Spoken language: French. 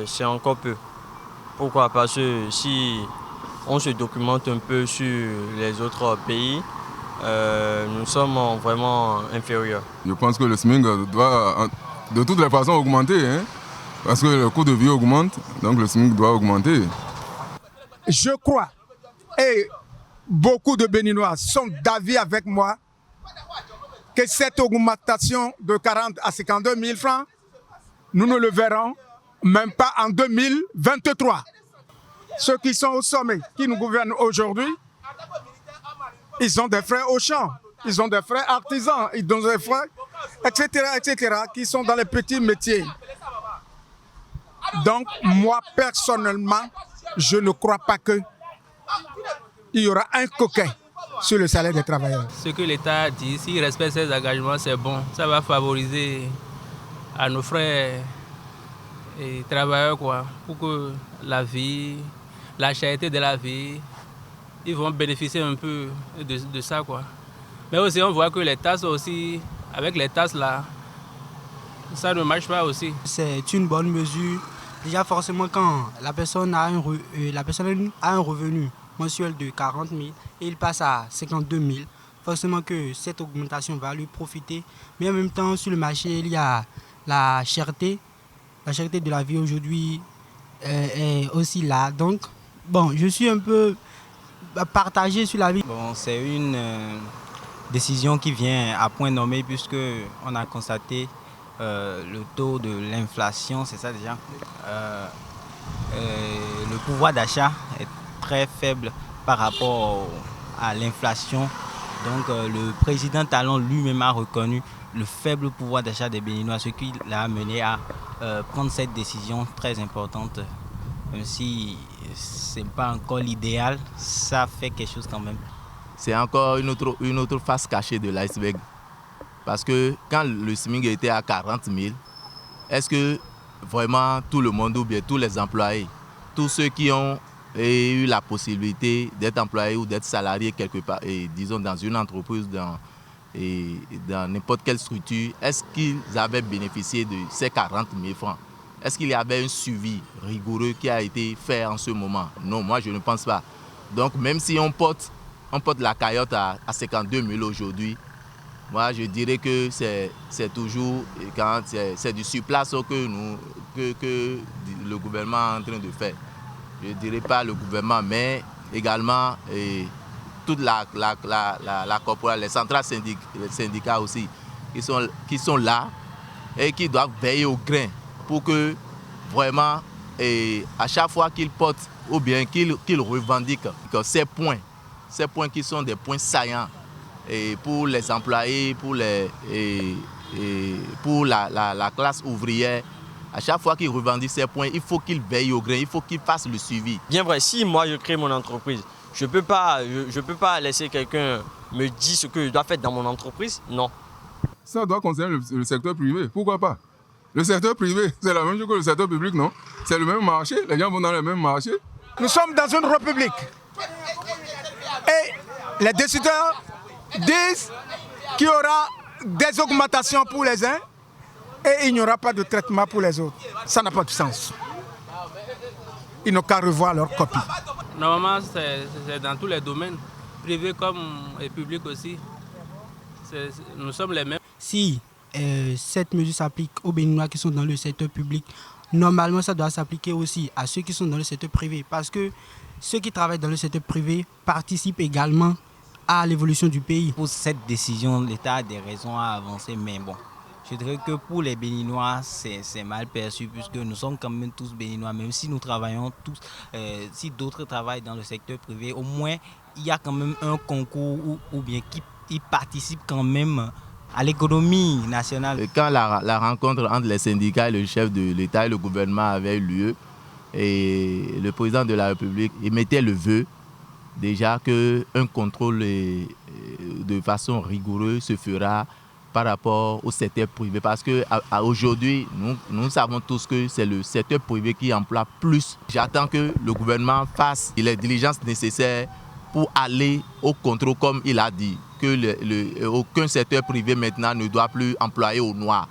c'est encore peu. Pourquoi? Parce que si on se documente un peu sur les autres pays, nous sommes vraiment inférieurs. Je pense que le SMIC doit de toutes les façons augmenter, hein, parce que le coût de vie augmente, donc le SMIC doit augmenter. Je crois, et beaucoup de Béninois sont d'avis avec moi, que cette augmentation de 40 à 52 000 francs, nous ne le verrons même pas en 2023. Ceux qui sont au sommet, qui nous gouvernent aujourd'hui, ils ont des frères au champ, ils ont des frères artisans, ils ont des frères, etc., qui sont dans les petits métiers. Donc, moi, personnellement, je ne crois pas qu'il y aura un coquin sur le salaire des travailleurs. Ce que l'État dit, s'il respecte ses engagements, c'est bon. Ça va favoriser à nos frères et travailleurs, quoi, pour que la vie, la cherté de la vie, ils vont bénéficier un peu de ça, quoi. Mais aussi, on voit que les taxes aussi, avec les taxes là, ça ne marche pas aussi. C'est une bonne mesure. Déjà, forcément, quand la personne a un revenu mensuel de 40 000 et il passe à 52 000, forcément que cette augmentation va lui profiter. Mais en même temps, sur le marché, il y a la cherté. La cherté de la vie aujourd'hui est aussi là. Donc, bon, je suis un peu partagé sur la vie. Bon, c'est une décision qui vient à point nommé puisque on a constaté le taux de l'inflation, c'est ça déjà. Le pouvoir d'achat est très faible par rapport à l'inflation. Donc le président Talon lui-même a reconnu le faible pouvoir d'achat des Béninois, ce qui l'a amené à prendre cette décision très importante. Même si ce n'est pas encore l'idéal, ça fait quelque chose quand même. C'est encore une autre face cachée de l'iceberg. Parce que quand le SMIC était à 40 000, est-ce que vraiment tout le monde ou bien tous les employés, tous ceux qui ont eu la possibilité d'être employés ou d'être salariés quelque part, et disons dans une entreprise, dans n'importe quelle structure, est-ce qu'ils avaient bénéficié de ces 40 000 francs? Est-ce qu'il y avait un suivi rigoureux qui a été fait en ce moment? Non, moi je ne pense pas. Donc même si on porte la caillotte à 52 000 aujourd'hui, moi, je dirais que c'est toujours quand c'est du surplace que le gouvernement est en train de faire. Je ne dirais pas le gouvernement, mais également toute la corporate, les centrales syndicats aussi, qui sont là et qui doivent veiller au grain pour que vraiment, à chaque fois qu'ils portent ou bien qu'ils revendiquent ces points qui sont des points saillants, et pour les employés, pour la classe ouvrière, à chaque fois qu'ils revendiquent ces points, il faut qu'ils veillent au grain, il faut qu'ils fassent le suivi. Bien vrai, si moi je crée mon entreprise, je peux pas laisser quelqu'un me dire ce que je dois faire dans mon entreprise, non. Ça doit concerner le secteur privé, pourquoi pas? Le secteur privé, c'est la même chose que le secteur public, non? C'est le même marché, les gens vont dans le même marché. Nous sommes dans une république. Et les décideurs disent qu'il y aura des augmentations pour les uns et il n'y aura pas de traitement pour les autres. Ça n'a pas de sens. Ils n'ont qu'à revoir leur copie. Normalement, c'est dans tous les domaines, privés comme et publics aussi. Nous sommes les mêmes. Si cette mesure s'applique aux Béninois qui sont dans le secteur public, normalement, ça doit s'appliquer aussi à ceux qui sont dans le secteur privé. Parce que ceux qui travaillent dans le secteur privé participent également à l'évolution du pays. Pour cette décision, l'État a des raisons à avancer, mais bon, je dirais que pour les Béninois, c'est mal perçu puisque nous sommes quand même tous Béninois, même si nous travaillons tous, si d'autres travaillent dans le secteur privé, au moins il y a quand même un concours ou bien qui participe quand même à l'économie nationale. Quand la rencontre entre les syndicats et le chef de l'État et le gouvernement avait eu lieu, et le président de la République émettait le vœu déjà qu'un contrôle de façon rigoureuse se fera par rapport au secteur privé. Parce qu'aujourd'hui, nous savons tous que c'est le secteur privé qui emploie plus. J'attends que le gouvernement fasse les diligences nécessaires pour aller au contrôle, comme il a dit, que aucun secteur privé maintenant ne doit plus employer au noir.